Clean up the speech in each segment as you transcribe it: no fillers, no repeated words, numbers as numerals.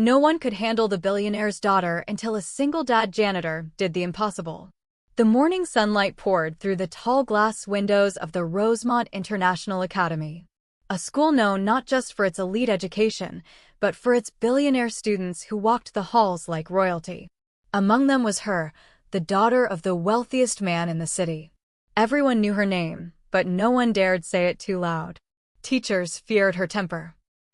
No one could handle the billionaire's daughter until a single dad janitor did the impossible. The morning sunlight poured through the tall glass windows of the Rosemont International Academy, a school known not just for its elite education, but for its billionaire students who walked the halls like royalty. Among them was her, the daughter of the wealthiest man in the city. Everyone knew her name, but no one dared say it too loud. Teachers feared her temper.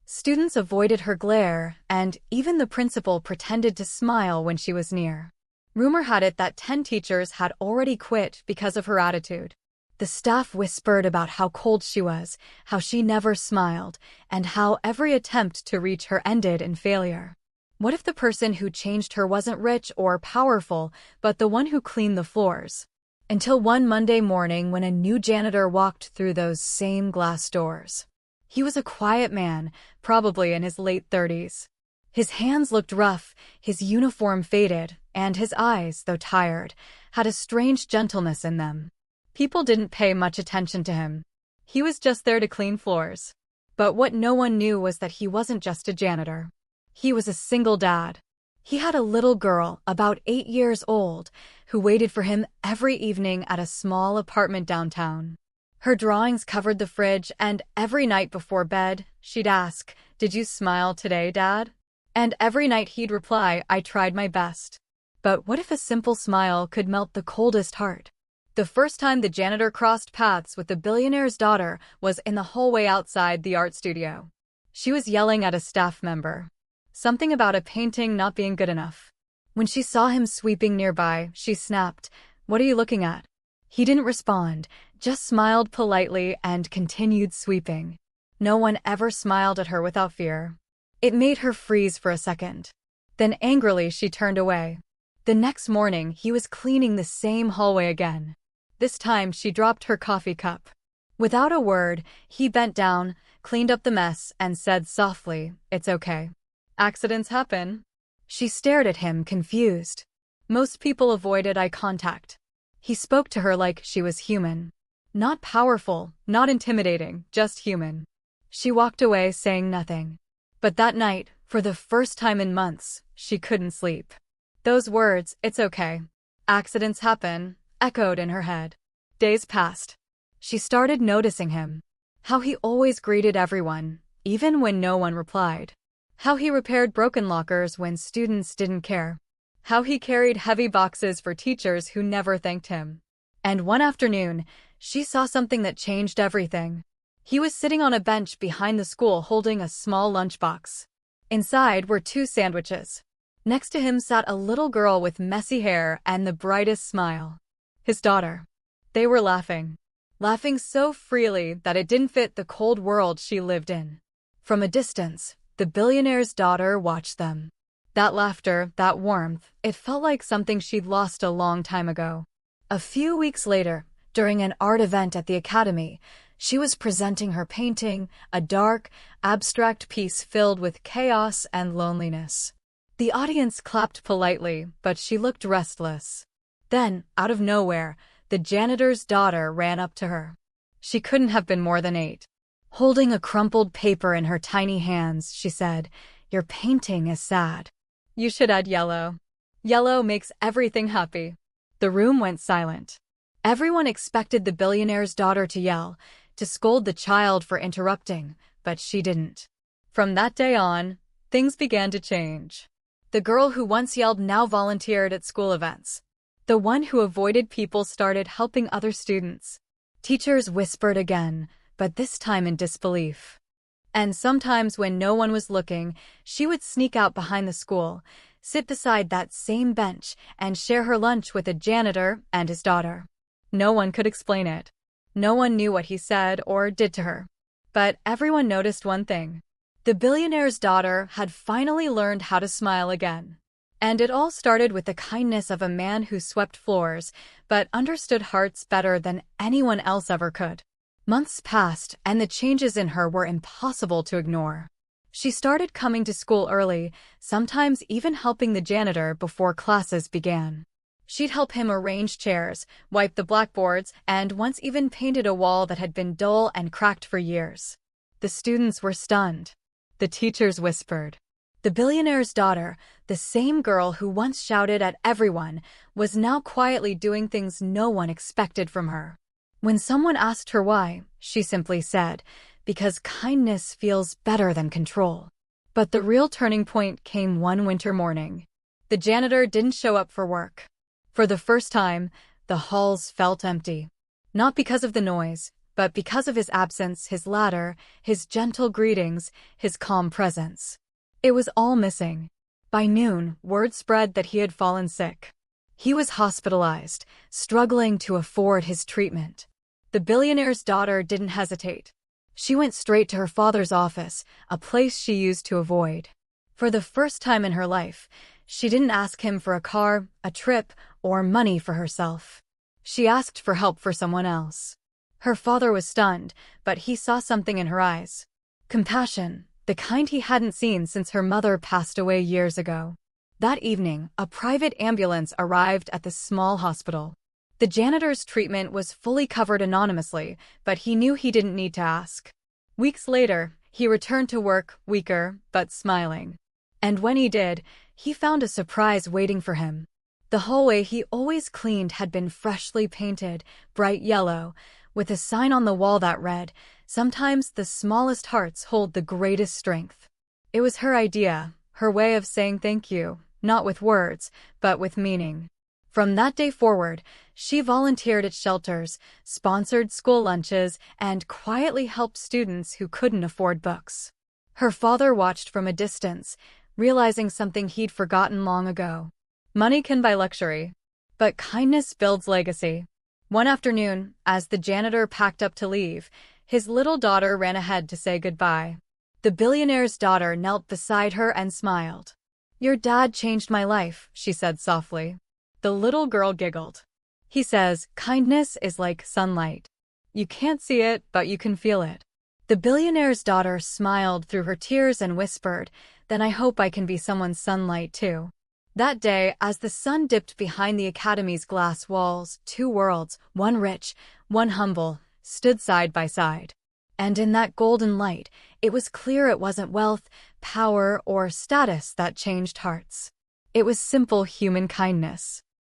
Students avoided her glare, and even the principal pretended to smile when she was near. Rumor had it that 10 teachers had already quit because of her attitude. The staff whispered about how cold she was, how she never smiled, and how every attempt to reach her ended in failure. What if the person who changed her wasn't rich or powerful, but the one who cleaned the floors? Until one Monday morning when a new janitor walked through those same glass doors. He was a quiet man, probably in his late 30s. His hands looked rough, his uniform faded, and his eyes, though tired, had a strange gentleness in them. People didn't pay much attention to him. He was just there to clean floors. But what no one knew was that he wasn't just a janitor. He was a single dad. He had a little girl, about 8 years old, who waited for him every evening at a small apartment downtown. Her drawings covered the fridge, and every night before bed, she'd ask, "Did you smile today, Dad?" And every night he'd reply, "I tried my best." But what if a simple smile could melt the coldest heart? The first time the janitor crossed paths with the billionaire's daughter was in the hallway outside the art studio. She was yelling at a staff member. Something about a painting not being good enough. When she saw him sweeping nearby, she snapped, "What are you looking at?" He didn't respond, just smiled politely and continued sweeping. No one ever smiled at her without fear. It made her freeze for a second. Then angrily she turned away. The next morning, he was cleaning the same hallway again. This time she dropped her coffee cup. Without a word, he bent down, cleaned up the mess, and said softly, "It's okay. Accidents happen." She stared at him, confused. Most people avoided eye contact. He spoke to her like she was human. Not powerful, not intimidating, just human. She walked away, saying nothing. But that night, for the first time in months, she couldn't sleep. Those words, "It's okay. Accidents happen," echoed in her head. Days passed. She started noticing him. How he always greeted everyone, even when no one replied. How he repaired broken lockers when students didn't care. How he carried heavy boxes for teachers who never thanked him. And one afternoon, she saw something that changed everything. He was sitting on a bench behind the school holding a small lunchbox. Inside were 2 sandwiches. Next to him sat a little girl with messy hair and the brightest smile. His daughter. They were laughing. Laughing so freely that it didn't fit the cold world she lived in. From a distance, the billionaire's daughter watched them. That laughter, that warmth, it felt like something she'd lost a long time ago. A few weeks later, during an art event at the academy, she was presenting her painting, a dark, abstract piece filled with chaos and loneliness. The audience clapped politely, but she looked restless. Then, out of nowhere, the janitor's daughter ran up to her. She couldn't have been more than 8. Holding a crumpled paper in her tiny hands, she said, "Your painting is sad. You should add yellow. Yellow makes everything happy." The room went silent. Everyone expected the billionaire's daughter to yell, to scold the child for interrupting, but she didn't. From that day on, things began to change. The girl who once yelled now volunteered at school events. The one who avoided people started helping other students. Teachers whispered again, but this time in disbelief. And sometimes when no one was looking, she would sneak out behind the school, sit beside that same bench, and share her lunch with a janitor and his daughter. No one could explain it. No one knew what he said or did to her. But everyone noticed one thing. The billionaire's daughter had finally learned how to smile again. And it all started with the kindness of a man who swept floors, but understood hearts better than anyone else ever could. Months passed, and the changes in her were impossible to ignore. She started coming to school early, sometimes even helping the janitor before classes began. She'd help him arrange chairs, wipe the blackboards, and once even painted a wall that had been dull and cracked for years. The students were stunned. The teachers whispered. The billionaire's daughter, the same girl who once shouted at everyone, was now quietly doing things no one expected from her. When someone asked her why, she simply said, "Because kindness feels better than control." But the real turning point came one winter morning. The janitor didn't show up for work. For the first time, the halls felt empty. Not because of the noise, but because of his absence, his ladder, his gentle greetings, his calm presence. It was all missing. By noon, word spread that he had fallen sick. He was hospitalized, struggling to afford his treatment. The billionaire's daughter didn't hesitate. She went straight to her father's office, a place she used to avoid. For the first time in her life, she didn't ask him for a car, a trip, or money for herself. She asked for help for someone else. Her father was stunned, but he saw something in her eyes. Compassion, the kind he hadn't seen since her mother passed away years ago. That evening, a private ambulance arrived at the small hospital. The janitor's treatment was fully covered anonymously, but he knew he didn't need to ask. Weeks later, he returned to work, weaker, but smiling. And when he did, he found a surprise waiting for him. The hallway he always cleaned had been freshly painted, bright yellow, with a sign on the wall that read, "Sometimes the smallest hearts hold the greatest strength." It was her idea, her way of saying thank you, not with words, but with meaning. From that day forward, she volunteered at shelters, sponsored school lunches, and quietly helped students who couldn't afford books. Her father watched from a distance, realizing something he'd forgotten long ago. Money can buy luxury, but kindness builds legacy. One afternoon, as the janitor packed up to leave, his little daughter ran ahead to say goodbye. The billionaire's daughter knelt beside her and smiled. "Your dad changed my life," she said softly. The little girl giggled. "He says, kindness is like sunlight. You can't see it, but you can feel it." The billionaire's daughter smiled through her tears and whispered, "Then I hope I can be someone's sunlight too." That day, as the sun dipped behind the academy's glass walls, two worlds, one rich, one humble, stood side by side. And in that golden light, it was clear it wasn't wealth, power, or status that changed hearts. It was simple human kindness.